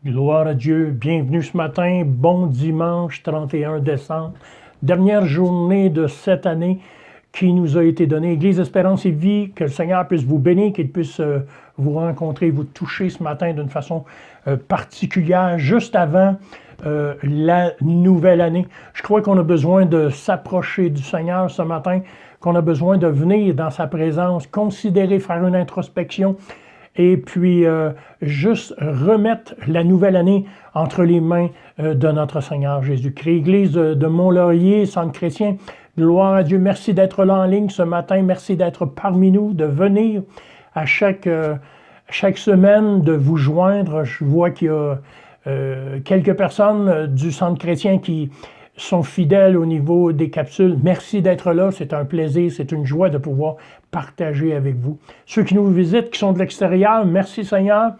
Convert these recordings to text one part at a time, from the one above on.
Gloire à Dieu, bienvenue ce matin, bon dimanche 31 décembre, dernière journée de cette année qui nous a été donnée. Église Espérance et Vie, que le Seigneur puisse vous bénir, qu'il puisse vous rencontrer, vous toucher ce matin d'une façon particulière, juste avant la nouvelle année. Je crois qu'on a besoin de s'approcher du Seigneur ce matin, qu'on a besoin de venir dans sa présence, considérer, faire une introspection, et puis juste remettre la nouvelle année entre les mains de notre Seigneur Jésus-Christ. Église de Mont-Laurier, Centre chrétien, gloire à Dieu. Merci d'être là en ligne ce matin. Merci d'être parmi nous, de venir à chaque semaine, de vous joindre. Je vois qu'il y a quelques personnes du Centre chrétien qui sont fidèles au niveau des capsules. Merci d'être là, c'est un plaisir, c'est une joie de pouvoir partager avec vous. Ceux qui nous visitent, qui sont de l'extérieur, merci Seigneur.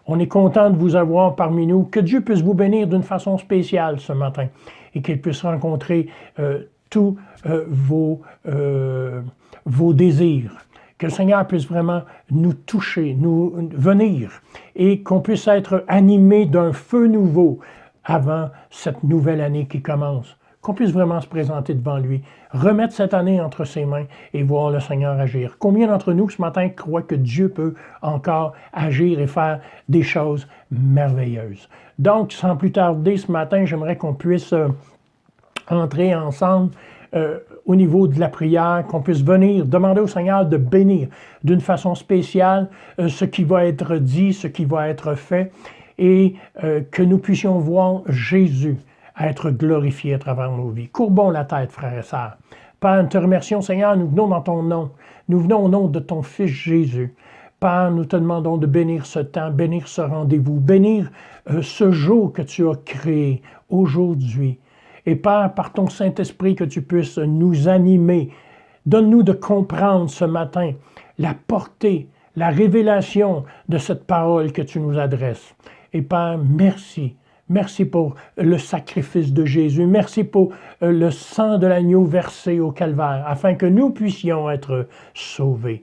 On est content de vous avoir parmi nous. Que Dieu puisse vous bénir d'une façon spéciale ce matin et qu'il puisse rencontrer tous vos désirs. Que le Seigneur puisse vraiment nous toucher, nous venir et qu'on puisse être animé d'un feu nouveau avant cette nouvelle année qui commence, qu'on puisse vraiment se présenter devant lui, remettre cette année entre ses mains et voir le Seigneur agir. Combien d'entre nous ce matin croient que Dieu peut encore agir et faire des choses merveilleuses? Donc, sans plus tarder, ce matin, j'aimerais qu'on puisse entrer ensemble au niveau de la prière, qu'on puisse venir demander au Seigneur de bénir d'une façon spéciale ce qui va être dit, ce qui va être fait, et que nous puissions voir Jésus être glorifié à travers nos vies. Courbons la tête, frères et sœurs. Père, nous te remercions, Seigneur, nous venons dans ton nom. Nous venons au nom de ton Fils Jésus. Père, nous te demandons de bénir ce temps, bénir ce rendez-vous, bénir ce jour que tu as créé aujourd'hui. Et Père, par ton Saint-Esprit, que tu puisses nous animer. Donne-nous de comprendre ce matin la portée, la révélation de cette parole que tu nous adresses. Et Père, merci. Merci pour le sacrifice de Jésus. Merci pour le sang de l'agneau versé au calvaire, afin que nous puissions être sauvés.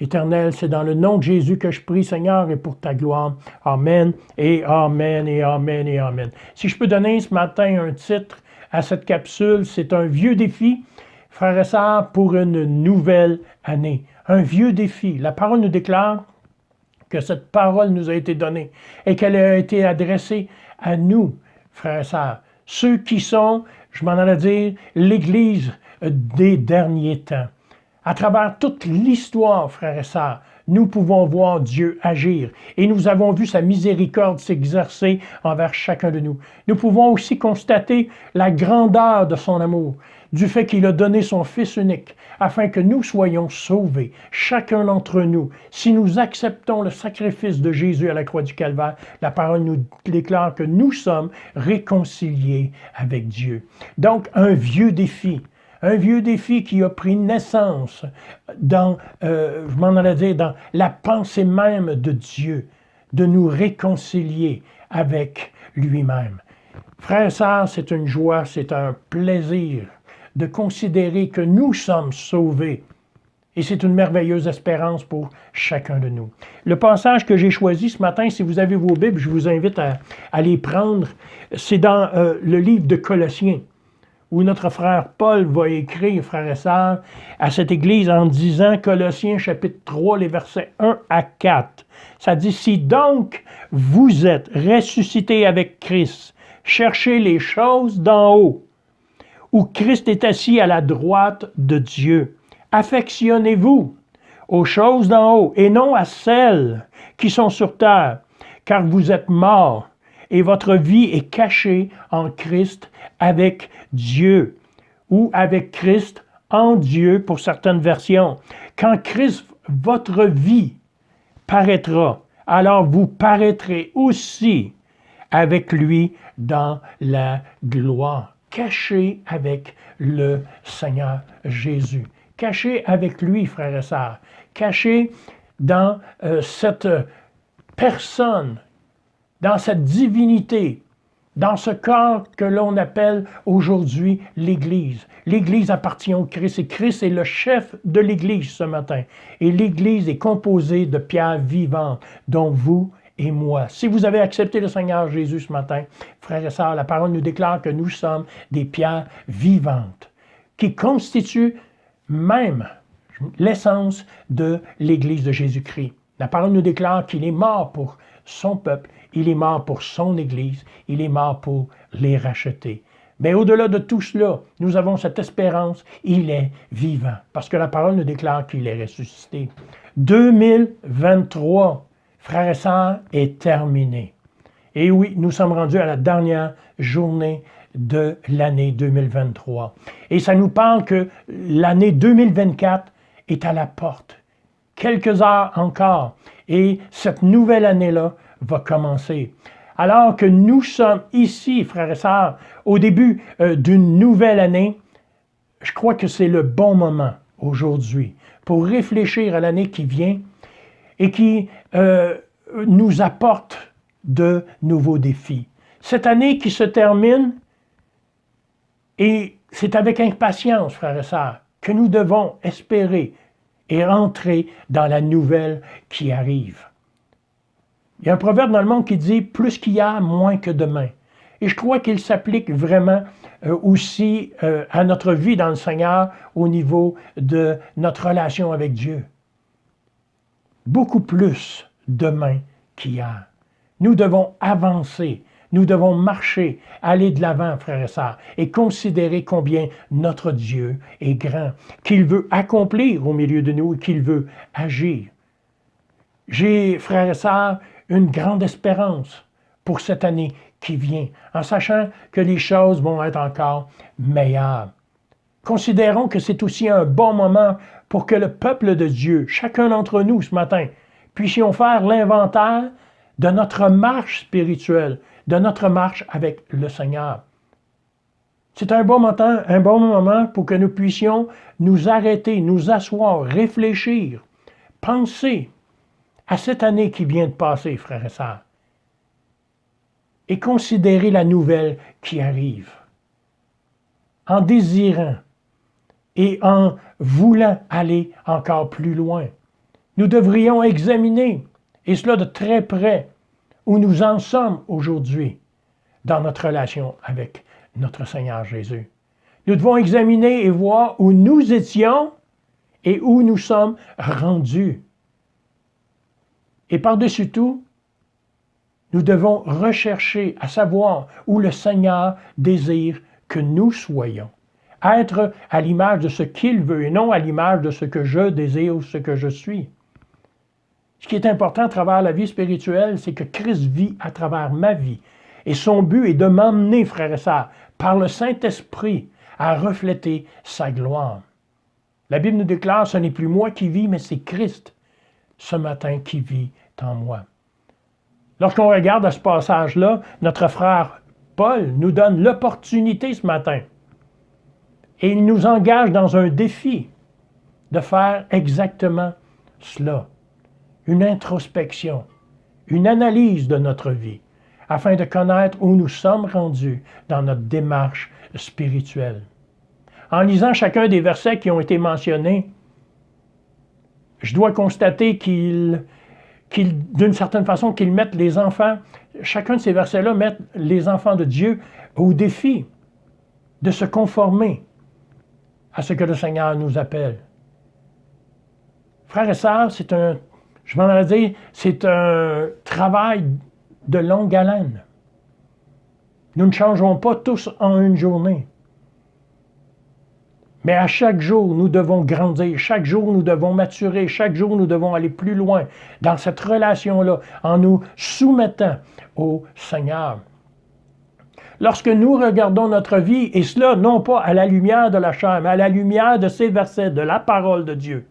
Éternel, c'est dans le nom de Jésus que je prie, Seigneur, et pour ta gloire. Amen, et amen, et amen, et amen. Si je peux donner ce matin un titre à cette capsule, c'est un vieux défi, frères et sœurs, pour une nouvelle année. Un vieux défi. La parole nous déclare que cette parole nous a été donnée et qu'elle a été adressée à nous, frères et sœurs, ceux qui sont, je m'en allais dire, l'Église des derniers temps. À travers toute l'histoire, frères et sœurs, nous pouvons voir Dieu agir et nous avons vu sa miséricorde s'exercer envers chacun de nous. Nous pouvons aussi constater la grandeur de son amour, du fait qu'il a donné son Fils unique, afin que nous soyons sauvés, chacun d'entre nous. Si nous acceptons le sacrifice de Jésus à la croix du Calvaire, la parole nous déclare que nous sommes réconciliés avec Dieu. Donc, un vieux défi qui a pris naissance dans, je m'en allais dire, dans la pensée même de Dieu, de nous réconcilier avec lui-même. Frères et sœurs, c'est une joie, c'est un plaisir de considérer que nous sommes sauvés. Et c'est une merveilleuse espérance pour chacun de nous. Le passage que j'ai choisi ce matin, si vous avez vos Bibles, je vous invite à les prendre. C'est dans le livre de Colossiens, où notre frère Paul va écrire, frères et sœurs, à cette église en disant, Colossiens chapitre 3, les versets 1 à 4. Ça dit, si donc vous êtes ressuscités avec Christ, cherchez les choses d'en haut, où Christ est assis à la droite de Dieu. Affectionnez-vous aux choses d'en haut et non à celles qui sont sur terre, car vous êtes morts et votre vie est cachée en Christ avec Dieu, ou avec Christ en Dieu pour certaines versions. Quand Christ, votre vie, paraîtra, alors vous paraîtrez aussi avec lui dans la gloire. Caché avec le Seigneur Jésus. Caché avec lui, frères et sœurs. Caché dans cette personne, dans cette divinité, dans ce corps que l'on appelle aujourd'hui l'Église. L'Église appartient au Christ et Christ est le chef de l'Église ce matin. Et l'Église est composée de pierres vivantes, dont vous et moi. Si vous avez accepté le Seigneur Jésus ce matin, frères et sœurs, la parole nous déclare que nous sommes des pierres vivantes qui constituent même l'essence de l'Église de Jésus-Christ. La parole nous déclare qu'il est mort pour son peuple, il est mort pour son Église, il est mort pour les racheter. Mais au-delà de tout cela, nous avons cette espérance, il est vivant, parce que la parole nous déclare qu'il est ressuscité. 2023, frères et sœurs, est terminé. Et oui, nous sommes rendus à la dernière journée de l'année 2023. Et ça nous parle que l'année 2024 est à la porte. Quelques heures encore, et cette nouvelle année-là va commencer. Alors que nous sommes ici, frères et sœurs, au début d'une nouvelle année, je crois que c'est le bon moment aujourd'hui pour réfléchir à l'année qui vient et qui nous apporte de nouveaux défis. Cette année qui se termine, et c'est avec impatience, frères et sœurs, que nous devons espérer et entrer dans la nouvelle qui arrive. Il y a un proverbe dans le monde qui dit « plus qu'hier, moins que demain ». Et je crois qu'il s'applique vraiment aussi à notre vie dans le Seigneur au niveau de notre relation avec Dieu. Beaucoup plus demain qu'hier. Nous devons avancer, nous devons marcher, aller de l'avant, frères et sœurs, et considérer combien notre Dieu est grand, qu'il veut accomplir au milieu de nous et qu'il veut agir. J'ai, frères et sœurs, une grande espérance pour cette année qui vient, en sachant que les choses vont être encore meilleures. Considérons que c'est aussi un bon moment pour que le peuple de Dieu, chacun d'entre nous ce matin, puissions faire l'inventaire de notre marche spirituelle, de notre marche avec le Seigneur. C'est un bon moment pour que nous puissions nous arrêter, nous asseoir, réfléchir, penser à cette année qui vient de passer, frères et sœurs, et considérer la nouvelle qui arrive. En désirant et en voulant aller encore plus loin, nous devrions examiner, et cela de très près, où nous en sommes aujourd'hui dans notre relation avec notre Seigneur Jésus. Nous devons examiner et voir où nous étions et où nous sommes rendus. Et par-dessus tout, nous devons rechercher à savoir où le Seigneur désire que nous soyons. Être à l'image de ce qu'il veut et non à l'image de ce que je désire ou ce que je suis. Ce qui est important à travers la vie spirituelle, c'est que Christ vit à travers ma vie. Et son but est de m'emmener, frères et sœurs, par le Saint-Esprit, à refléter sa gloire. La Bible nous déclare, ce n'est plus moi qui vis, mais c'est Christ, ce matin, qui vit en moi. Lorsqu'on regarde à ce passage-là, notre frère Paul nous donne l'opportunité ce matin. Et il nous engage dans un défi de faire exactement cela. Une introspection, une analyse de notre vie, afin de connaître où nous sommes rendus dans notre démarche spirituelle. En lisant chacun des versets qui ont été mentionnés, je dois constater d'une certaine façon, qu'ils mettent les enfants, chacun de ces versets-là mettent les enfants de Dieu au défi de se conformer à ce que le Seigneur nous appelle. Frères et sœurs, je m'en allais dire, c'est un travail de longue haleine. Nous ne changerons pas tous en une journée. Mais à chaque jour, nous devons grandir, chaque jour, nous devons maturer, chaque jour, nous devons aller plus loin dans cette relation-là, en nous soumettant au Seigneur. Lorsque nous regardons notre vie, et cela non pas à la lumière de la chair, mais à la lumière de ces versets, de la parole de Dieu,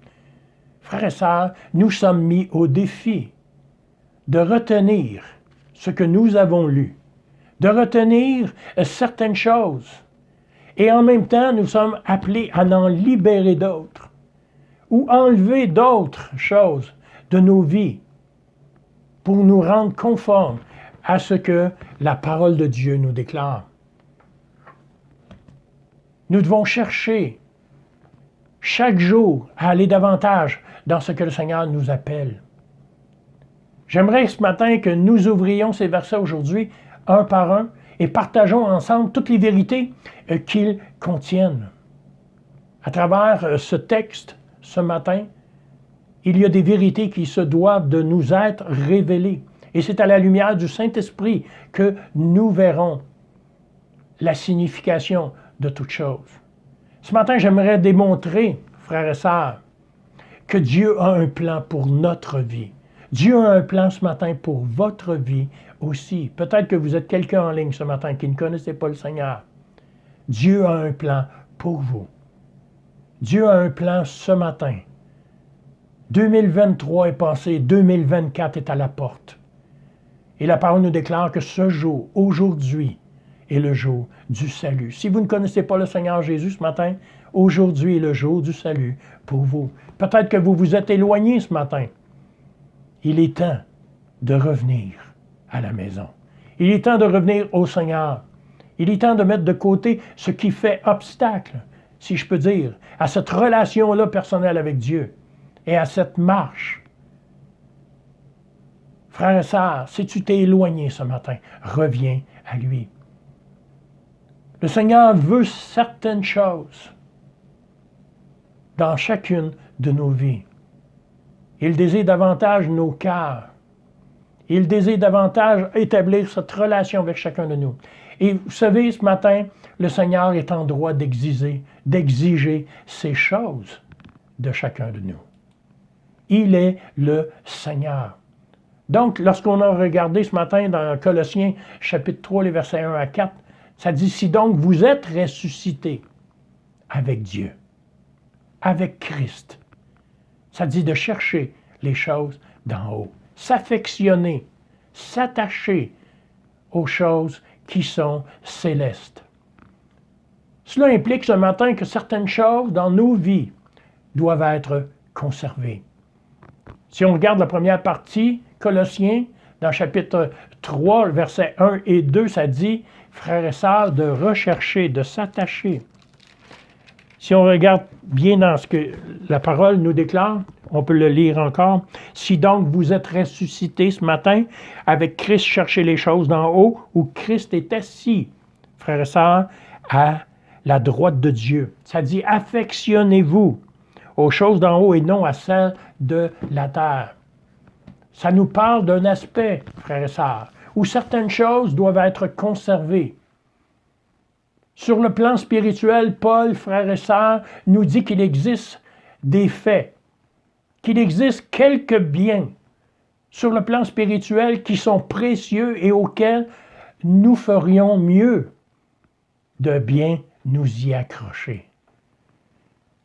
frères et sœurs, nous sommes mis au défi de retenir ce que nous avons lu, de retenir certaines choses. Et en même temps, nous sommes appelés à en libérer d'autres ou enlever d'autres choses de nos vies pour nous rendre conformes à ce que la parole de Dieu nous déclare. Nous devons chercher chaque jour à aller davantage dans ce que le Seigneur nous appelle. J'aimerais ce matin que nous ouvrions ces versets aujourd'hui, un par un, et partageons ensemble toutes les vérités qu'ils contiennent. À travers ce texte, ce matin, il y a des vérités qui se doivent de nous être révélées. Et c'est à la lumière du Saint-Esprit que nous verrons la signification de toutes choses. Ce matin, j'aimerais démontrer, frères et sœurs, que Dieu a un plan pour notre vie. Dieu a un plan ce matin pour votre vie aussi. Peut-être que vous êtes quelqu'un en ligne ce matin qui ne connaissait pas le Seigneur. Dieu a un plan pour vous. Dieu a un plan ce matin. 2023 est passé, 2024 est à la porte. Et la parole nous déclare que ce jour, aujourd'hui, est le jour du salut. Si vous ne connaissez pas le Seigneur Jésus ce matin, aujourd'hui est le jour du salut pour vous. Peut-être que vous vous êtes éloigné ce matin. Il est temps de revenir à la maison. Il est temps de revenir au Seigneur. Il est temps de mettre de côté ce qui fait obstacle, si je peux dire, à cette relation-là personnelle avec Dieu et à cette marche. Frères et sœurs, si tu t'es éloigné ce matin, reviens à lui. Le Seigneur veut certaines choses dans chacune de nos vies. Il désire davantage nos cœurs. Il désire davantage établir cette relation avec chacun de nous. Et vous savez, ce matin, le Seigneur est en droit d'exiger ces choses de chacun de nous. Il est le Seigneur. Donc, lorsqu'on a regardé ce matin dans Colossiens, chapitre 3, les versets 1 à 4, ça dit, si donc vous êtes ressuscités avec Dieu, avec Christ, ça dit de chercher les choses d'en haut, s'affectionner, s'attacher aux choses qui sont célestes. Cela implique ce matin que certaines choses dans nos vies doivent être conservées. Si on regarde la première partie, Colossiens, dans chapitre 3, versets 1 et 2, ça dit, frères et sœurs, de rechercher, de s'attacher. Si on regarde bien dans ce que la parole nous déclare, on peut le lire encore. Si donc vous êtes ressuscités ce matin, avec Christ, cherchez les choses d'en haut, où Christ est assis, frères et sœurs, à la droite de Dieu. Ça dit, affectionnez-vous aux choses d'en haut et non à celles de la terre. Ça nous parle d'un aspect, frères et sœurs, où certaines choses doivent être conservées. Sur le plan spirituel, Paul, frères et sœurs, nous dit qu'il existe des faits, qu'il existe quelques biens sur le plan spirituel qui sont précieux et auxquels nous ferions mieux de bien nous y accrocher.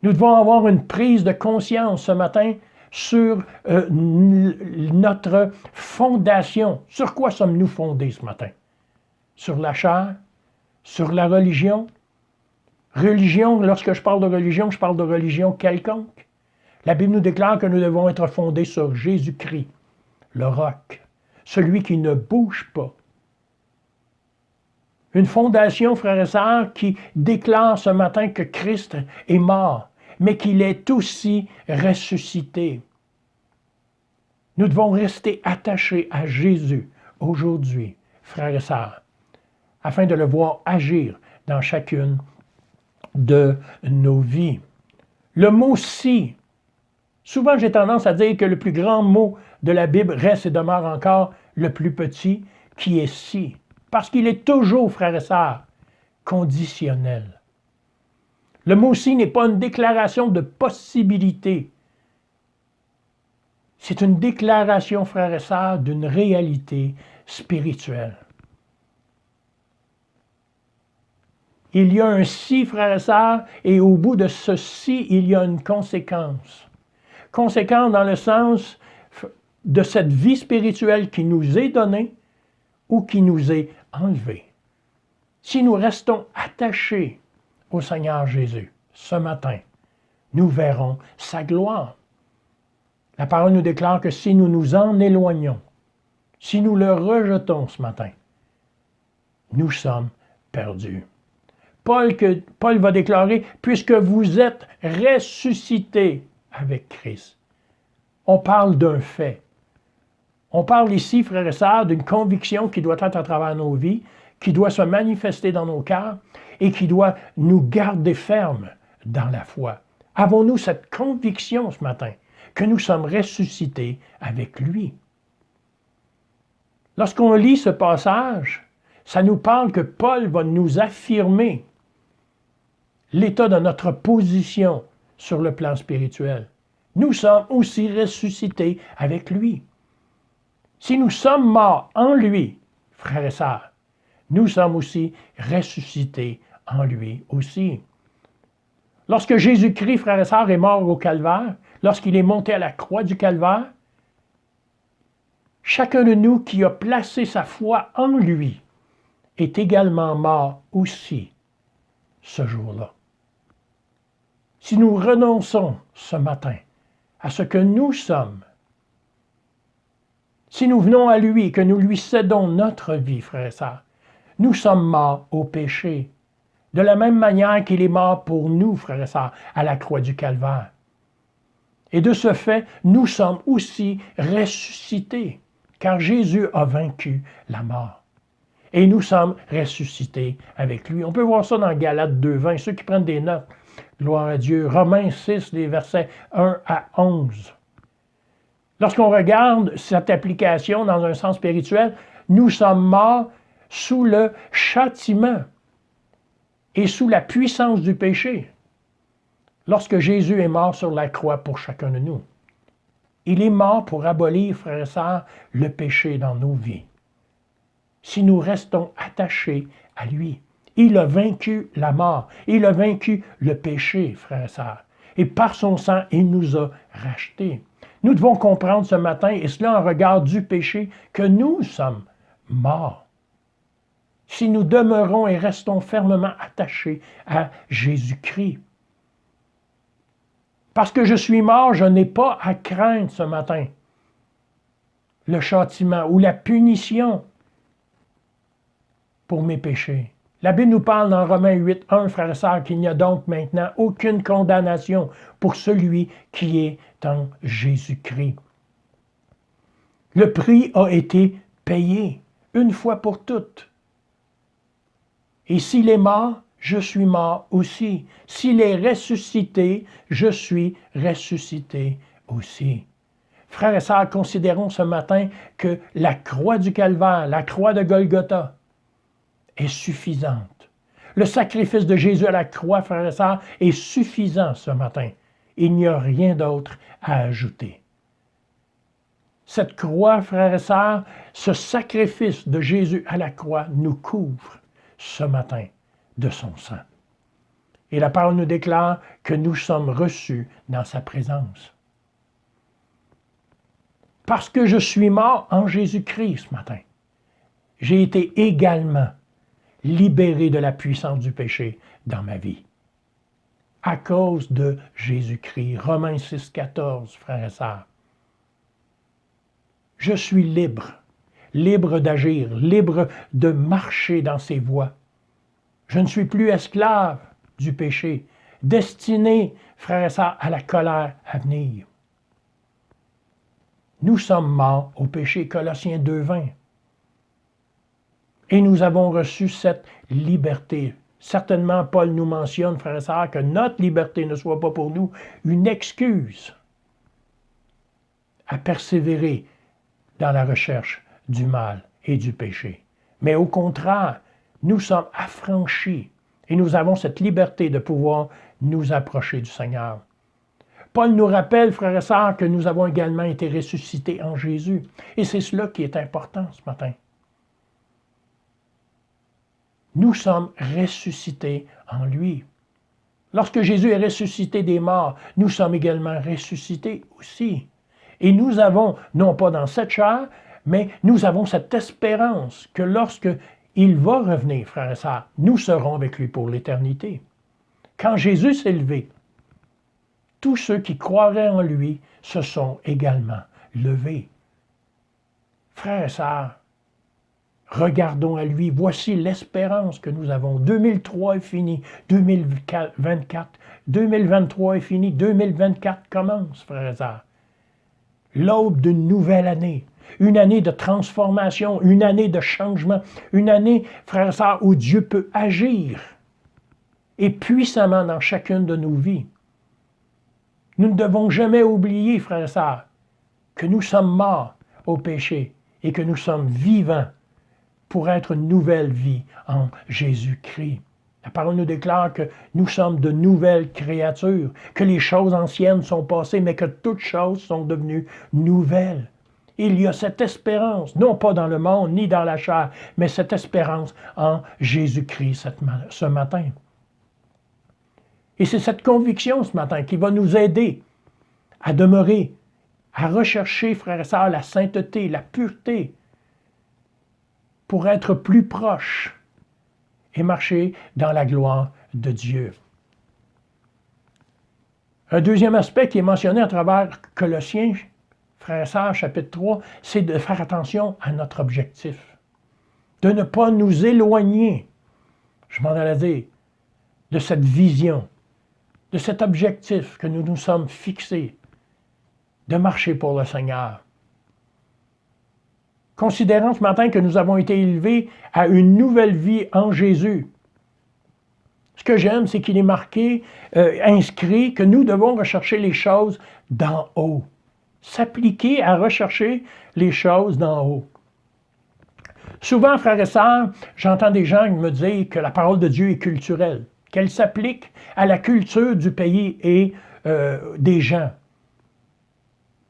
Nous devons avoir une prise de conscience ce matin sur notre fondation. Sur quoi sommes-nous fondés ce matin? Sur la chair? Sur la religion? Religion, lorsque je parle de religion quelconque. La Bible nous déclare que nous devons être fondés sur Jésus-Christ, le roc, celui qui ne bouge pas. Une fondation, frères et sœurs, qui déclare ce matin que Christ est mort, mais qu'il est aussi ressuscité. Nous devons rester attachés à Jésus aujourd'hui, frères et sœurs, afin de le voir agir dans chacune de nos vies. Le mot « si », souvent j'ai tendance à dire que le plus grand mot de la Bible reste et demeure encore le plus petit, qui est « si », parce qu'il est toujours, frères et sœurs, conditionnel. Le mot « si » n'est pas une déclaration de possibilité. C'est une déclaration, frères et sœurs, d'une réalité spirituelle. Il y a un « si », frères et sœurs, et au bout de ce « si », il y a une conséquence. Conséquence dans le sens de cette vie spirituelle qui nous est donnée ou qui nous est enlevée. Si nous restons attachés au Seigneur Jésus ce matin, nous verrons sa gloire. La parole nous déclare que si nous nous en éloignons, si nous le rejetons ce matin, nous sommes perdus. Paul va déclarer, puisque vous êtes ressuscités avec Christ. On parle d'un fait. On parle ici, frères et sœurs, d'une conviction qui doit être à travers nos vies, qui doit se manifester dans nos cœurs et qui doit nous garder fermes dans la foi. Avons-nous cette conviction ce matin que nous sommes ressuscités avec lui? Lorsqu'on lit ce passage, ça nous parle que Paul va nous affirmer l'état de notre position sur le plan spirituel. Nous sommes aussi ressuscités avec lui. Si nous sommes morts en lui, frères et sœurs, nous sommes aussi ressuscités en lui aussi. Lorsque Jésus-Christ, frères et sœurs, est mort au calvaire, lorsqu'il est monté à la croix du calvaire, chacun de nous qui a placé sa foi en lui est également mort aussi ce jour-là. Si nous renonçons ce matin à ce que nous sommes, si nous venons à lui et que nous lui cédons notre vie, frères et sœurs, nous sommes morts au péché. De la même manière qu'il est mort pour nous, frères et sœurs, à la croix du calvaire. Et de ce fait, nous sommes aussi ressuscités, car Jésus a vaincu la mort. Et nous sommes ressuscités avec lui. On peut voir ça dans Galates 2:20, ceux qui prennent des notes. Gloire à Dieu. Romains 6, les versets 1 à 11. Lorsqu'on regarde cette application dans un sens spirituel, nous sommes morts sous le châtiment et sous la puissance du péché. Lorsque Jésus est mort sur la croix pour chacun de nous, il est mort pour abolir, frères et sœurs, le péché dans nos vies. Si nous restons attachés à lui, il a vaincu la mort, il a vaincu le péché, frères et sœurs. Et par son sang, il nous a rachetés. Nous devons comprendre ce matin, et cela en regard du péché, que nous sommes morts. Si nous demeurons et restons fermement attachés à Jésus-Christ. Parce que je suis mort, je n'ai pas à craindre ce matin le châtiment ou la punition pour mes péchés. La Bible nous parle dans Romains 8:1, frères et sœurs, qu'il n'y a donc maintenant aucune condamnation pour celui qui est en Jésus-Christ. Le prix a été payé une fois pour toutes. Et s'il est mort, je suis mort aussi. S'il est ressuscité, je suis ressuscité aussi. Frères et sœurs, considérons ce matin que la croix du calvaire, la croix de Golgotha, est suffisante. Le sacrifice de Jésus à la croix, frères et sœurs, est suffisant ce matin. Il n'y a rien d'autre à ajouter. Cette croix, frères et sœurs, ce sacrifice de Jésus à la croix nous couvre ce matin de son sang. Et la parole nous déclare que nous sommes reçus dans sa présence. Parce que je suis mort en Jésus-Christ ce matin, j'ai été également libéré de la puissance du péché dans ma vie. À cause de Jésus-Christ. Romains 6,14, frères et sœurs. Je suis libre, libre d'agir, libre de marcher dans ses voies. Je ne suis plus esclave du péché, destiné, frères et sœurs, à la colère à venir. Nous sommes morts au péché, Colossiens 2,20. Et nous avons reçu cette liberté. Certainement, Paul nous mentionne, frères et sœurs, que notre liberté ne soit pas pour nous une excuse à persévérer dans la recherche du mal et du péché. Mais au contraire, nous sommes affranchis et nous avons cette liberté de pouvoir nous approcher du Seigneur. Paul nous rappelle, frères et sœurs, que nous avons également été ressuscités en Jésus. Et c'est cela qui est important ce matin. Nous sommes ressuscités en lui. Lorsque Jésus est ressuscité des morts, nous sommes également ressuscités aussi. Et nous avons, non pas dans cette chair, mais nous avons cette espérance que lorsque il va revenir, frères et sœurs, nous serons avec lui pour l'éternité. Quand Jésus s'est levé, tous ceux qui croiraient en lui se sont également levés. Frères et sœurs, regardons à lui. Voici l'espérance que nous avons. 2003 est fini. 2024. 2023 est fini. 2024 commence, frères et sœurs. L'aube d'une nouvelle année. une année de transformation, une année de changement, une année, frères et sœurs, où Dieu peut agir et puissamment dans chacune de nos vies. Nous ne devons jamais oublier, frères et sœurs, que nous sommes morts au péché et que nous sommes vivants pour être une nouvelle vie en Jésus-Christ. La parole nous déclare que nous sommes de nouvelles créatures, que les choses anciennes sont passées, mais que toutes choses sont devenues nouvelles. Il y a cette espérance, non pas dans le monde ni dans la chair, mais cette espérance en Jésus-Christ ce matin. Et c'est cette conviction ce matin qui va nous aider à demeurer, à rechercher, frères et sœurs, la sainteté, la pureté, pour être plus proche et marcher dans la gloire de Dieu. Un deuxième aspect qui est mentionné à travers Colossiens, frères et sœurs, chapitre 3, c'est de faire attention à notre objectif. De ne pas nous éloigner, je m'en allais dire, de cette vision, de cet objectif que nous nous sommes fixés, de marcher pour le Seigneur. Considérant ce matin que nous avons été élevés à une nouvelle vie en Jésus. Ce que j'aime, c'est qu'il est marqué, inscrit, que nous devons rechercher les choses d'en haut. S'appliquer à rechercher les choses d'en haut. Souvent, frères et sœurs, j'entends des gens me dire que la parole de Dieu est culturelle, qu'elle s'applique à la culture du pays et des gens.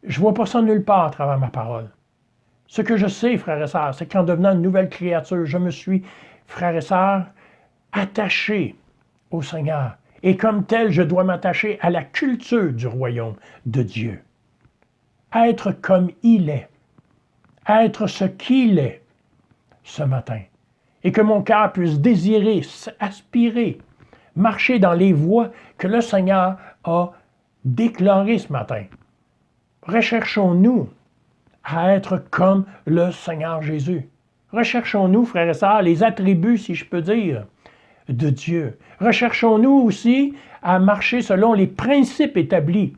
Je ne vois pas ça nulle part à travers ma parole. Ce que je sais, frères et sœurs, c'est qu'en devenant une nouvelle créature, je me suis, frères et sœurs, attaché au Seigneur. Et comme tel, je dois m'attacher à la culture du royaume de Dieu. Être comme il est. Être ce qu'il est ce matin. Et que mon cœur puisse désirer, aspirer, marcher dans les voies que le Seigneur a déclarées ce matin. Recherchons-nous à être comme le Seigneur Jésus. Recherchons-nous, frères et sœurs, les attributs, si je peux dire, de Dieu. Recherchons-nous aussi à marcher selon les principes établis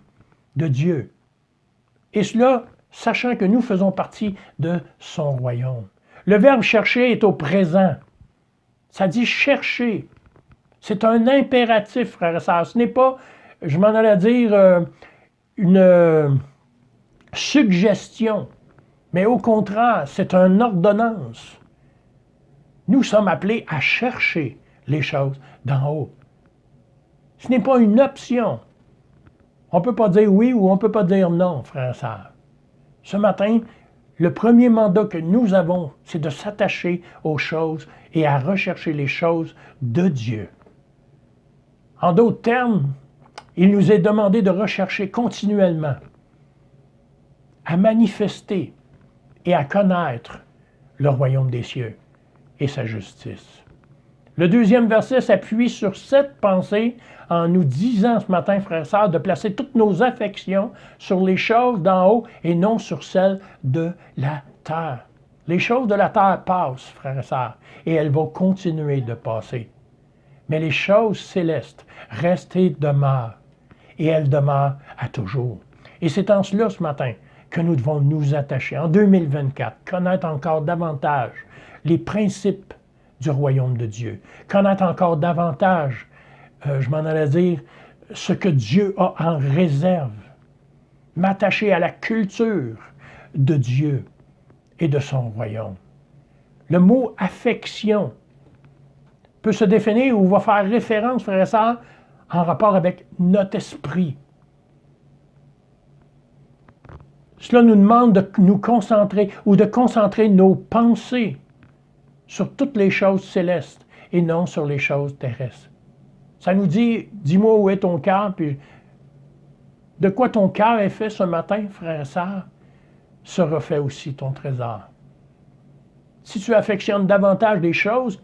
de Dieu. Et cela, sachant que nous faisons partie de son royaume. Le verbe chercher est au présent. Ça dit chercher. C'est un impératif, frères et sœurs. Ce n'est pas, je m'en allais dire, une suggestion, mais au contraire, c'est une ordonnance. Nous sommes appelés à chercher les choses d'en haut. Ce n'est pas une option. On ne peut pas dire oui ou on ne peut pas dire non, frères et sœurs. Ce matin, le premier mandat que nous avons, c'est de s'attacher aux choses et à rechercher les choses de Dieu. En d'autres termes, il nous est demandé de rechercher continuellement, à manifester et à connaître le royaume des cieux et sa justice. Le deuxième verset s'appuie sur cette pensée en nous disant ce matin, frères et sœurs, de placer toutes nos affections sur les choses d'en haut et non sur celles de la terre. Les choses de la terre passent, frères et sœurs, et elles vont continuer de passer. Mais les choses célestes restent et demeurent, et elles demeurent à toujours. Et c'est en cela ce matin que nous devons nous attacher, en 2024, connaître encore davantage les principes du royaume de Dieu, connaître encore davantage, je m'en allais dire, ce que Dieu a en réserve, m'attacher à la culture de Dieu et de son royaume. Le mot affection peut se définir ou va faire référence, frères et sœurs, en rapport avec notre esprit. Cela nous demande de nous concentrer ou de concentrer nos pensées sur toutes les choses célestes et non sur les choses terrestres. Ça nous dit, dis-moi où est ton cœur, puis de quoi ton cœur est fait ce matin, frère et sœur, sera fait aussi ton trésor. Si tu affectionnes davantage les choses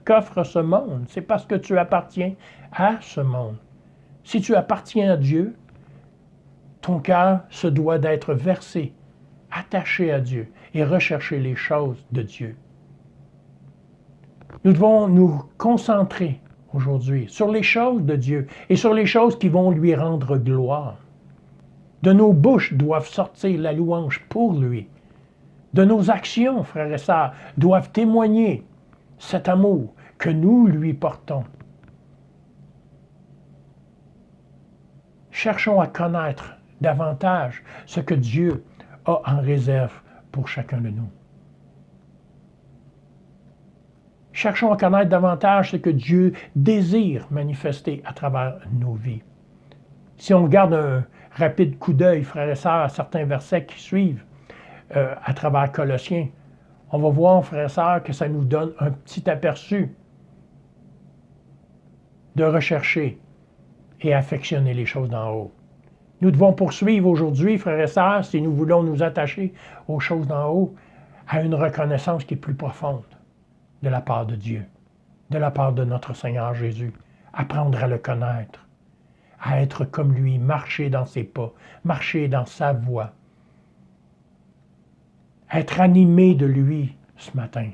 qu'offre ce monde, c'est parce que tu appartiens à ce monde. Si tu appartiens à Dieu, ton cœur se doit d'être versé, attaché à Dieu et rechercher les choses de Dieu. Nous devons nous concentrer aujourd'hui sur les choses de Dieu et sur les choses qui vont lui rendre gloire. De nos bouches doivent sortir la louange pour lui. de nos actions, frères et sœurs, doivent témoigner cet amour que nous lui portons. Cherchons à connaître davantage ce que Dieu a en réserve pour chacun de nous. Cherchons à connaître davantage ce que Dieu désire manifester à travers nos vies. Si on garde un rapide coup d'œil, frères et sœurs, à certains versets qui suivent à travers Colossiens, on va voir, frères et sœurs, que ça nous donne un petit aperçu de rechercher et affectionner les choses d'en haut. Nous devons poursuivre aujourd'hui, frères et sœurs, si nous voulons nous attacher aux choses d'en haut, à une reconnaissance qui est plus profonde de la part de Dieu, de la part de notre Seigneur Jésus. Apprendre à le connaître, à être comme lui, marcher dans ses pas, marcher dans sa voie, être animé de lui ce matin.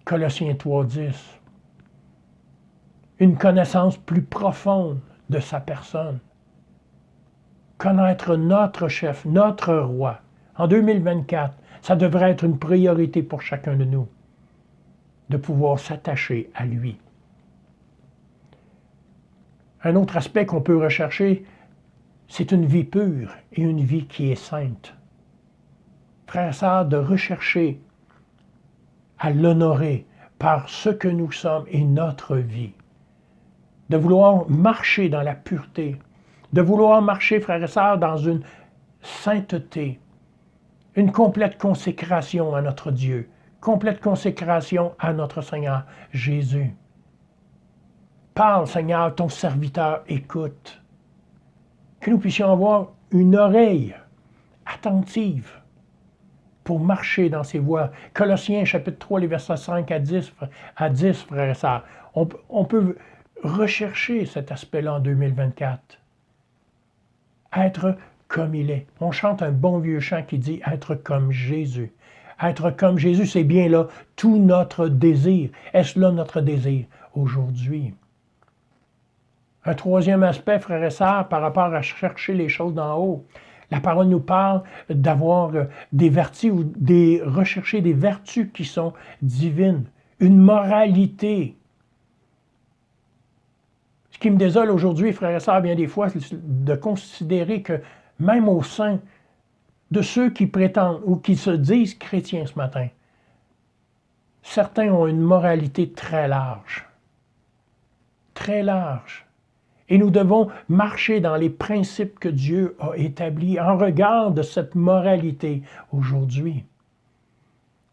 Colossiens 3:10. Une connaissance plus profonde de sa personne. Connaître notre chef, notre roi. En 2024, ça devrait être une priorité pour chacun de nous, de pouvoir s'attacher à lui. Un autre aspect qu'on peut rechercher, c'est une vie pure et une vie qui est sainte. Frères et sœurs, de rechercher à l'honorer par ce que nous sommes et notre vie. De vouloir marcher dans la pureté, de vouloir marcher, frères et sœurs, dans une sainteté, une complète consécration à notre Dieu, complète consécration à notre Seigneur Jésus. Parle, Seigneur, ton serviteur écoute. Que nous puissions avoir une oreille attentive pour marcher dans ses voies. Colossiens chapitre 3, les versets 5 à 10, frères et sœurs. On peut rechercher cet aspect-là en 2024. Être comme il est. On chante un bon vieux chant qui dit « Être comme Jésus ». Être comme Jésus, c'est bien là tout notre désir. Est-ce là notre désir aujourd'hui? Un troisième aspect, frères et sœurs, par rapport à chercher les choses d'en haut. La parole nous parle d'avoir des vertus ou rechercher des vertus qui sont divines, une moralité. Ce qui me désole aujourd'hui, frères et sœurs, bien des fois, c'est de considérer que même au sein de ceux qui prétendent ou qui se disent chrétiens ce matin, certains ont une moralité très large. Très large. Et nous devons marcher dans les principes que Dieu a établis en regard de cette moralité aujourd'hui.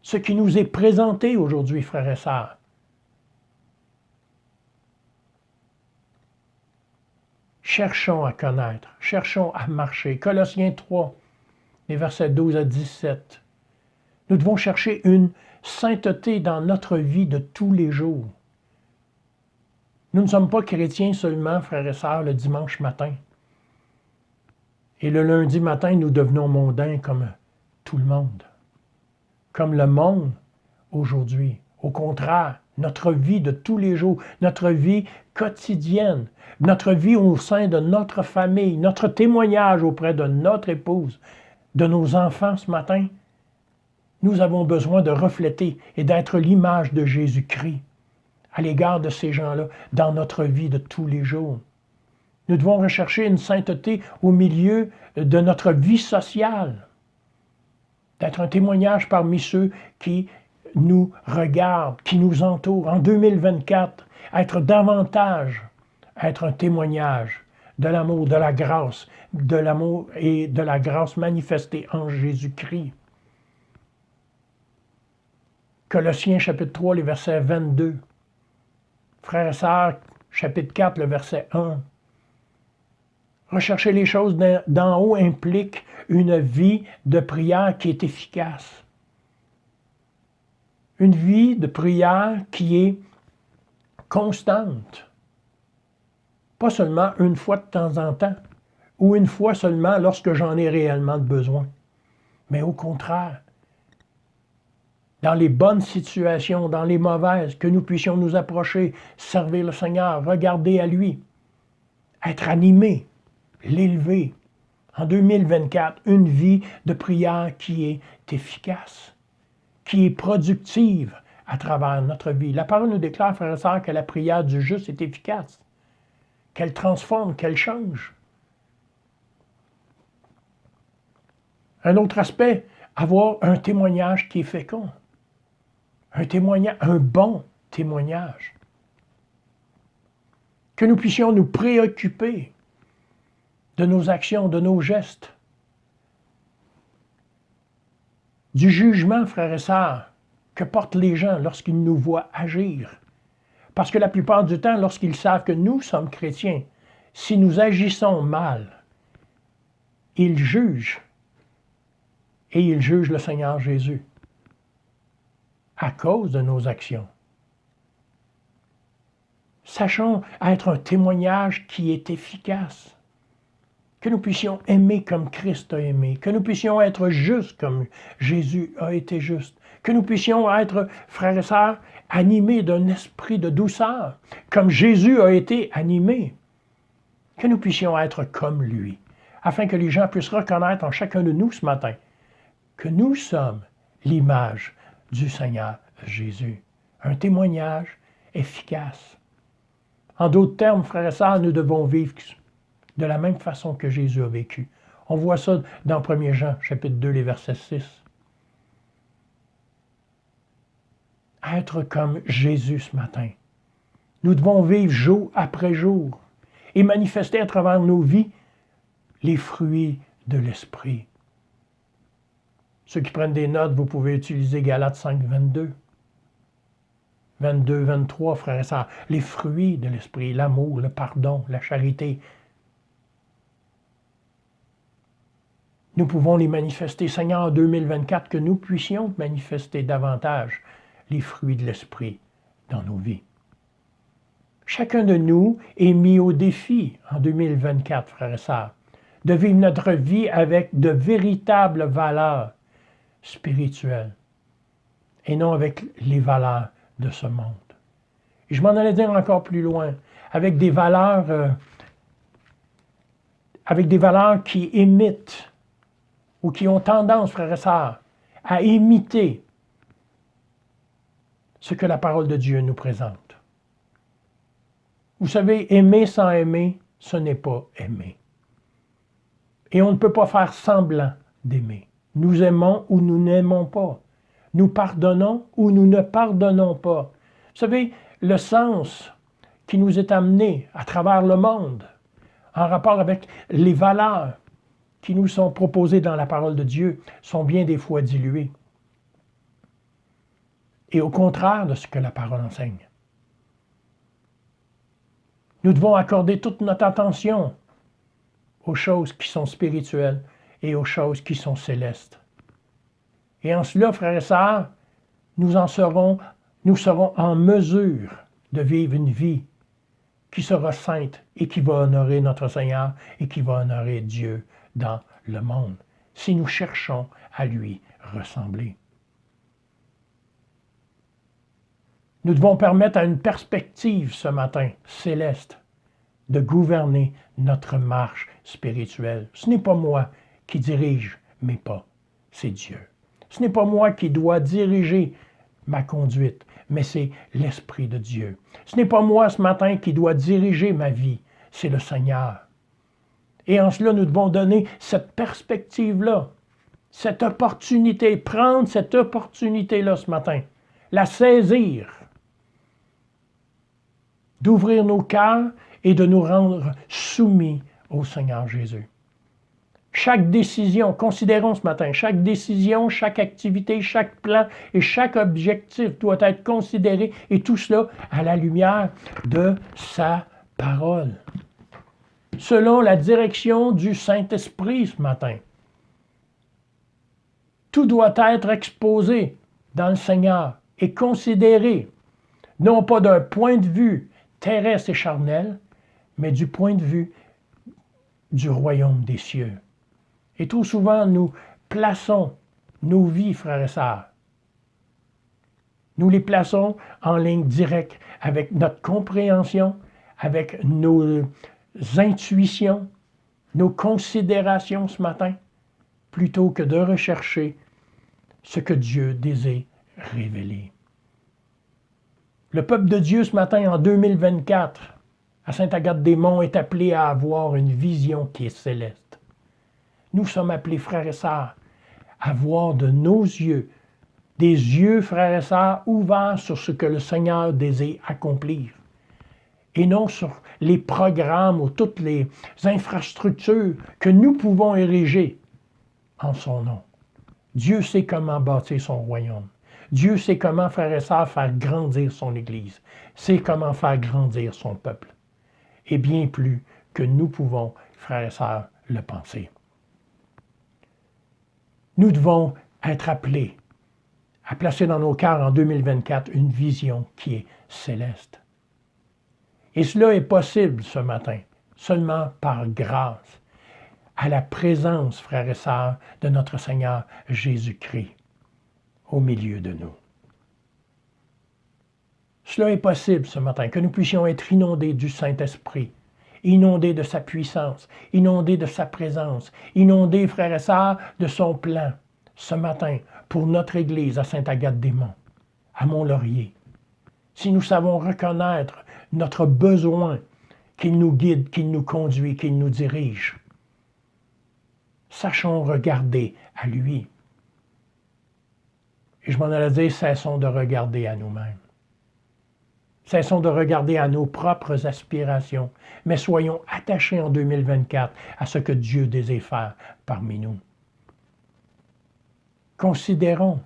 Ce qui nous est présenté aujourd'hui, frères et sœurs. Cherchons à connaître, cherchons à marcher. Colossiens 3, les versets 12 à 17. Nous devons chercher une sainteté dans notre vie de tous les jours. Nous ne sommes pas chrétiens seulement, frères et sœurs, le dimanche matin. Et le lundi matin, nous devenons mondains comme tout le monde. Comme le monde aujourd'hui. Au contraire, notre vie de tous les jours, notre vie quotidienne, notre vie au sein de notre famille, notre témoignage auprès de notre épouse, de nos enfants ce matin, nous avons besoin de refléter et d'être l'image de Jésus-Christ à l'égard de ces gens-là dans notre vie de tous les jours. Nous devons rechercher une sainteté au milieu de notre vie sociale, d'être un témoignage parmi ceux qui nous regardent, qui nous entourent. En 2024, être davantage, être un témoignage de l'amour, de la grâce, de l'amour et de la grâce manifestée en Jésus-Christ. Colossiens chapitre 3, les versets 22. Frères et sœurs, chapitre 4, le verset 1. Rechercher les choses d'en haut implique une vie de prière qui est efficace. Une vie de prière qui est constante. Pas seulement une fois de temps en temps, ou une fois seulement lorsque j'en ai réellement besoin. Mais au contraire, dans les bonnes situations, dans les mauvaises, que nous puissions nous approcher, servir le Seigneur, regarder à lui, être animé, l'élever. En 2024, une vie de prière qui est efficace, qui est productive à travers notre vie. La parole nous déclare, frères et sœurs, que la prière du juste est efficace, qu'elle transforme, qu'elle change. Un autre aspect, avoir un témoignage qui est fécond. Un bon témoignage. Que nous puissions nous préoccuper de nos actions, de nos gestes, du jugement, frères et sœurs, que portent les gens lorsqu'ils nous voient agir. Parce que la plupart du temps, lorsqu'ils savent que nous sommes chrétiens, si nous agissons mal, ils jugent. Et ils jugent le Seigneur Jésus à cause de nos actions. Sachons être un témoignage qui est efficace. Que nous puissions aimer comme Christ a aimé. Que nous puissions être justes comme Jésus a été juste. Que nous puissions être, frères et sœurs, animés d'un esprit de douceur, comme Jésus a été animé. Que nous puissions être comme lui, afin que les gens puissent reconnaître en chacun de nous ce matin que nous sommes l'image du Seigneur Jésus. Un témoignage efficace. En d'autres termes, frères et sœurs, nous devons vivre de la même façon que Jésus a vécu. On voit ça dans 1 Jean, chapitre 2, les versets 6. Être comme Jésus ce matin. Nous devons vivre jour après jour et manifester à travers nos vies les fruits de l'Esprit. Ceux qui prennent des notes, vous pouvez utiliser Galates 5, 22. 22, 23, frères et sœurs. Les fruits de l'Esprit, l'amour, le pardon, la charité. Nous pouvons les manifester, Seigneur, en 2024, que nous puissions manifester davantage les fruits de l'Esprit dans nos vies. Chacun de nous est mis au défi en 2024, frères et sœurs, de vivre notre vie avec de véritables valeurs spirituelles et non avec les valeurs de ce monde. Et je m'en allais dire encore plus loin, avec des valeurs qui imitent ou qui ont tendance, frères et sœurs, à imiter ce que la parole de Dieu nous présente. Vous savez, aimer sans aimer, ce n'est pas aimer. Et on ne peut pas faire semblant d'aimer. Nous aimons ou nous n'aimons pas. Nous pardonnons ou nous ne pardonnons pas. Vous savez, le sens qui nous est amené à travers le monde, en rapport avec les valeurs qui nous sont proposées dans la parole de Dieu, sont bien des fois diluées. Et au contraire de ce que la parole enseigne. Nous devons accorder toute notre attention aux choses qui sont spirituelles et aux choses qui sont célestes. Et en cela, frères et sœurs, nous serons en mesure de vivre une vie qui sera sainte et qui va honorer notre Seigneur et qui va honorer Dieu dans le monde, si nous cherchons à lui ressembler. Nous devons permettre à une perspective ce matin céleste de gouverner notre marche spirituelle. Ce n'est pas moi qui dirige mes pas, c'est Dieu. Ce n'est pas moi qui dois diriger ma conduite, mais c'est l'Esprit de Dieu. Ce n'est pas moi ce matin qui dois diriger ma vie, c'est le Seigneur. Et en cela, nous devons donner cette perspective-là, cette opportunité, prendre cette opportunité-là ce matin, la saisir, d'ouvrir nos cœurs et de nous rendre soumis au Seigneur Jésus. Chaque décision, considérons ce matin, chaque décision, chaque activité, chaque plan et chaque objectif doit être considéré, et tout cela à la lumière de sa parole. Selon la direction du Saint-Esprit ce matin. Tout doit être exposé dans le Seigneur et considéré, non pas d'un point de vue terrestre et charnel, mais du point de vue du royaume des cieux. Et trop souvent, nous plaçons nos vies, frères et sœurs. Nous les plaçons en ligne directe avec notre compréhension, avec nos intuitions, nos considérations ce matin, plutôt que de rechercher ce que Dieu désire révéler. Le peuple de Dieu ce matin, en 2024, à Sainte-Agathe-des-Monts, est appelé à avoir une vision qui est céleste. Nous sommes appelés, frères et sœurs, à voir de nos yeux, des yeux, frères et sœurs, ouverts sur ce que le Seigneur désire accomplir. Et non sur les programmes ou toutes les infrastructures que nous pouvons ériger en son nom. Dieu sait comment bâtir son royaume. Dieu sait comment, frères et sœurs, faire grandir son Église. Sait comment faire grandir son peuple. Et bien plus que nous pouvons, frères et sœurs, le penser. Nous devons être appelés à placer dans nos cœurs en 2024 une vision qui est céleste. Et cela est possible ce matin, seulement par grâce, à la présence, frères et sœurs, de notre Seigneur Jésus-Christ au milieu de nous. Cela est possible ce matin, que nous puissions être inondés du Saint-Esprit, inondés de sa puissance, inondés de sa présence, inondés, frères et sœurs, de son plan, ce matin, pour notre Église à Sainte-Agathe-des-Monts, à Mont-Laurier. Si nous savons reconnaître notre besoin qu'il nous guide, qu'il nous conduit, qu'il nous dirige, sachons regarder à lui. Et je m'en allais dire, cessons de regarder à nous-mêmes. Cessons de regarder à nos propres aspirations, mais soyons attachés en 2024 à ce que Dieu désire faire parmi nous. Considérons.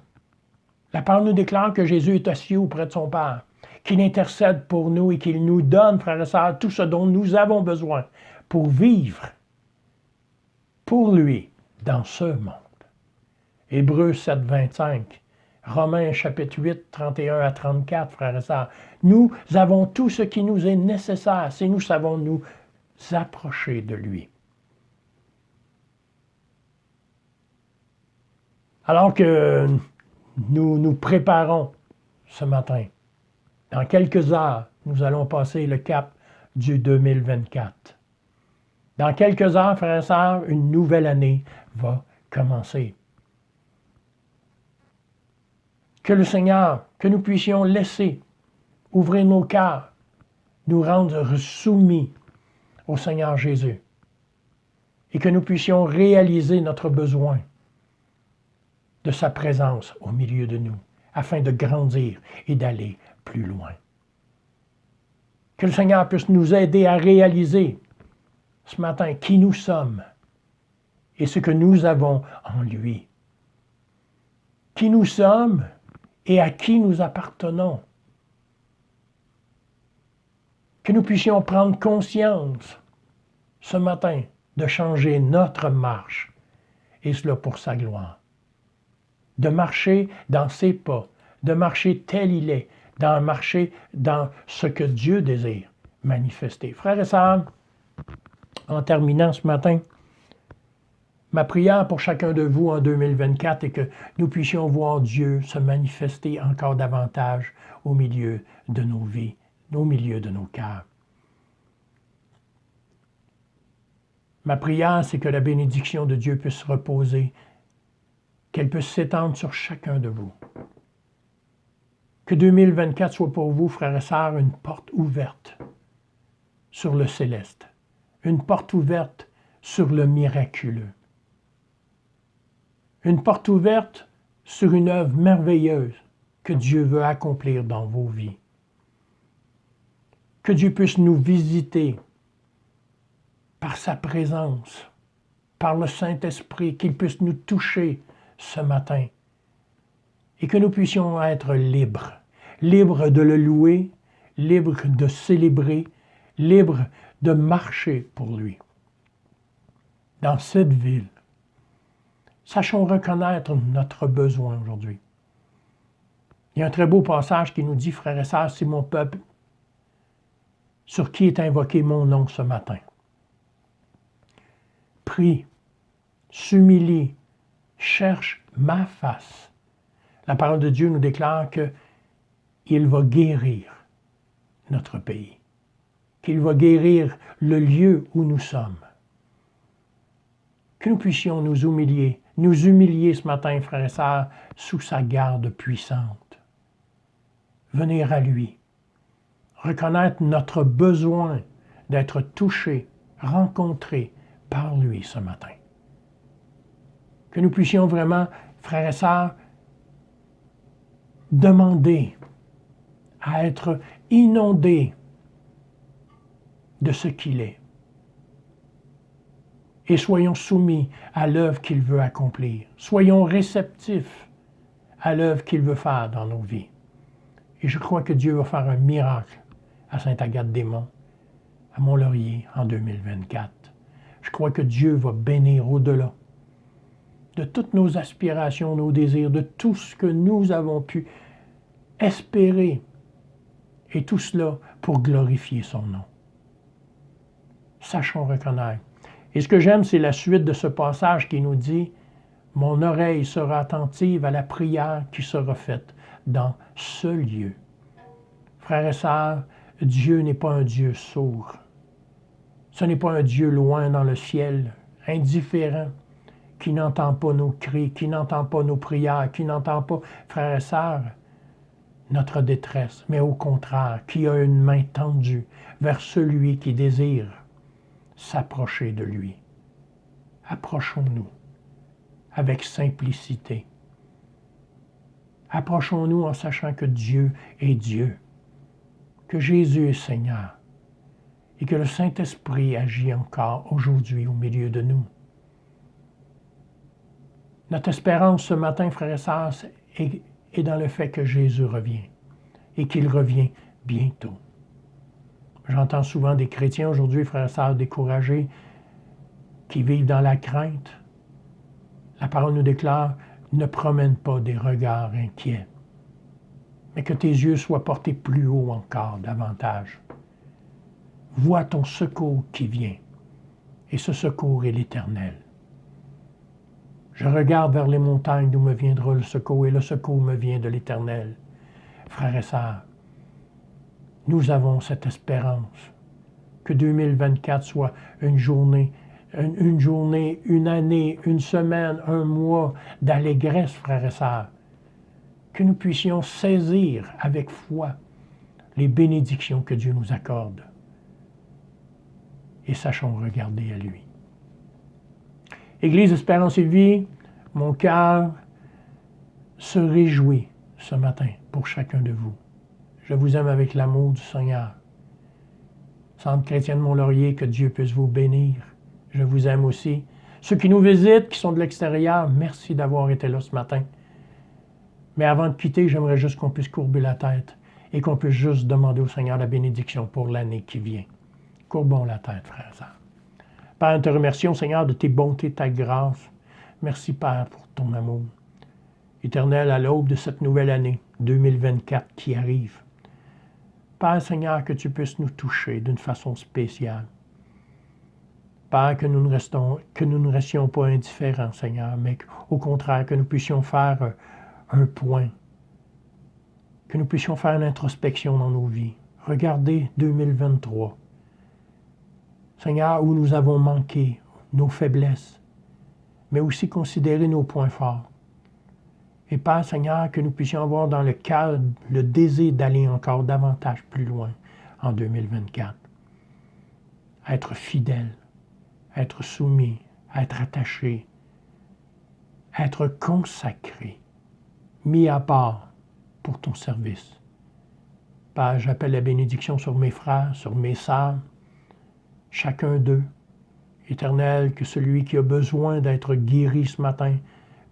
La parole nous déclare que Jésus est assis auprès de son Père, qu'il intercède pour nous et qu'il nous donne, frères et sœurs, tout ce dont nous avons besoin pour vivre pour lui dans ce monde. Hébreux 7, 25. Romains chapitre 8, 31 à 34, frères et sœurs. Nous avons tout ce qui nous est nécessaire si nous savons nous approcher de lui. Alors que nous nous préparons ce matin, dans quelques heures, nous allons passer le cap du 2024. Dans quelques heures, frères et sœurs, une nouvelle année va commencer. Que le Seigneur, que nous puissions laisser ouvrir nos cœurs, nous rendre soumis au Seigneur Jésus et que nous puissions réaliser notre besoin de sa présence au milieu de nous afin de grandir et d'aller plus loin. Que le Seigneur puisse nous aider à réaliser ce matin qui nous sommes et ce que nous avons en lui. Qui nous sommes et à qui nous appartenons. Que nous puissions prendre conscience ce matin de changer notre marche, et cela pour sa gloire. De marcher dans ses pas, de marcher tel il est, de marcher dans ce que Dieu désire manifester. Frères et sœurs, en terminant ce matin, ma prière pour chacun de vous en 2024 est que nous puissions voir Dieu se manifester encore davantage au milieu de nos vies, au milieu de nos cœurs. Ma prière, c'est que la bénédiction de Dieu puisse reposer, qu'elle puisse s'étendre sur chacun de vous. Que 2024 soit pour vous, frères et sœurs, une porte ouverte sur le céleste, une porte ouverte sur le miraculeux. Une porte ouverte sur une œuvre merveilleuse que Dieu veut accomplir dans vos vies. Que Dieu puisse nous visiter par sa présence, par le Saint-Esprit, qu'il puisse nous toucher ce matin et que nous puissions être libres, libres de le louer, libres de célébrer, libres de marcher pour lui. Dans cette ville, sachons reconnaître notre besoin aujourd'hui. Il y a un très beau passage qui nous dit, frères et sœurs, c'est mon peuple sur qui est invoqué mon nom ce matin. Prie, s'humilie, cherche ma face. La parole de Dieu nous déclare qu'il va guérir notre pays, qu'il va guérir le lieu où nous sommes. Que nous puissions nous humilier nous humilier ce matin, frères et sœurs, sous sa garde puissante. Venir à lui, reconnaître notre besoin d'être touché, rencontré par lui ce matin. Que nous puissions vraiment, frères et sœurs, demander à être inondés de ce qu'il est. Et soyons soumis à l'œuvre qu'il veut accomplir. Soyons réceptifs à l'œuvre qu'il veut faire dans nos vies. Et je crois que Dieu va faire un miracle à Sainte-Agathe-des-Monts, à Mont-Laurier en 2024. Je crois que Dieu va bénir au-delà de toutes nos aspirations, nos désirs, de tout ce que nous avons pu espérer. Et tout cela pour glorifier son nom. Sachons reconnaître. Et ce que j'aime, c'est la suite de ce passage qui nous dit « Mon oreille sera attentive à la prière qui sera faite dans ce lieu. » Frères et sœurs, Dieu n'est pas un Dieu sourd. Ce n'est pas un Dieu loin dans le ciel, indifférent, qui n'entend pas nos cris, qui n'entend pas nos prières, qui n'entend pas, frères et sœurs, notre détresse, mais au contraire, qui a une main tendue vers celui qui désire s'approcher de lui. Approchons-nous avec simplicité. Approchons-nous en sachant que Dieu est Dieu, que Jésus est Seigneur et que le Saint-Esprit agit encore aujourd'hui au milieu de nous. Notre espérance ce matin, frères et sœurs, est dans le fait que Jésus revient et qu'il revient bientôt. J'entends souvent des chrétiens aujourd'hui, frères et sœurs, découragés, qui vivent dans la crainte. La parole nous déclare, ne promène pas des regards inquiets, mais que tes yeux soient portés plus haut encore, davantage. Vois ton secours qui vient, et ce secours est l'Éternel. Je regarde vers les montagnes d'où me viendra le secours, et le secours me vient de l'Éternel. Frères et sœurs, nous avons cette espérance que 2024 soit une journée, une année, une semaine, un mois d'allégresse, frères et sœurs. Que nous puissions saisir avec foi les bénédictions que Dieu nous accorde. Et sachons regarder à lui. Église Espérance et Vie, mon cœur se réjouit ce matin pour chacun de vous. Je vous aime avec l'amour du Seigneur. Centre chrétien de Mont-Laurier, que Dieu puisse vous bénir. Je vous aime aussi. Ceux qui nous visitent, qui sont de l'extérieur, merci d'avoir été là ce matin. Mais avant de quitter, j'aimerais juste qu'on puisse courber la tête et qu'on puisse juste demander au Seigneur la bénédiction pour l'année qui vient. Courbons la tête, frères et sœurs. Père, nous te remercions, Seigneur, de tes bontés, ta grâce. Merci, Père, pour ton amour. Éternel, à l'aube de cette nouvelle année 2024 qui arrive, Père, Seigneur, que tu puisses nous toucher d'une façon spéciale. Père, que nous ne restions pas indifférents, Seigneur, mais au contraire, que nous puissions faire un point, que nous puissions faire une introspection dans nos vies. Regardez 2023. Seigneur, où nous avons manqué, nos faiblesses, mais aussi considérer nos points forts. Et Père, Seigneur, que nous puissions avoir dans le cœur le désir d'aller encore davantage plus loin en 2024. Être fidèle, être soumis, être attaché, être consacré, mis à part pour ton service. Père, j'appelle la bénédiction sur mes frères, sur mes sœurs, chacun d'eux. Éternel, que celui qui a besoin d'être guéri ce matin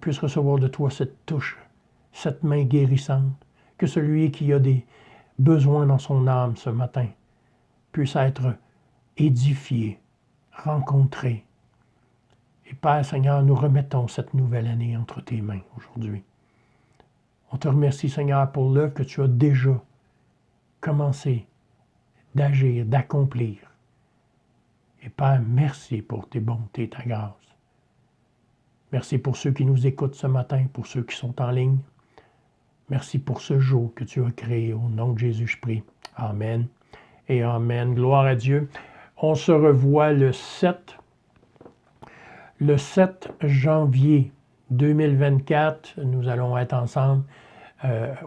puisse recevoir de toi cette touche, cette main guérissante. Que celui qui a des besoins dans son âme ce matin puisse être édifié, rencontré. Et Père Seigneur, nous remettons cette nouvelle année entre tes mains aujourd'hui. On te remercie, Seigneur, pour l'œuvre que tu as déjà commencé d'agir, d'accomplir. Et Père, merci pour tes bontés, ta grâce. Merci pour ceux qui nous écoutent ce matin, pour ceux qui sont en ligne. Merci pour ce jour que tu as créé. Au nom de Jésus, je prie. Amen et amen. Gloire à Dieu. On se revoit le 7 janvier 2024, nous allons être ensemble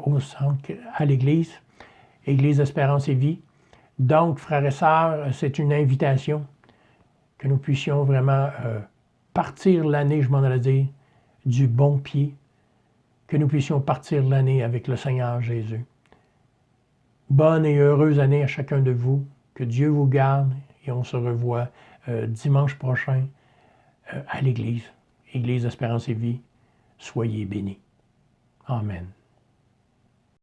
au centre, à l'Église, Église Espérance et Vie. Donc, frères et sœurs, c'est une invitation que nous puissions vraiment partir l'année, je m'en allais dire, du bon pied, que nous puissions partir l'année avec le Seigneur Jésus. Bonne et heureuse année à chacun de vous, que Dieu vous garde et on se revoit dimanche prochain à l'Église, Église Espérance et Vie. Soyez bénis. Amen.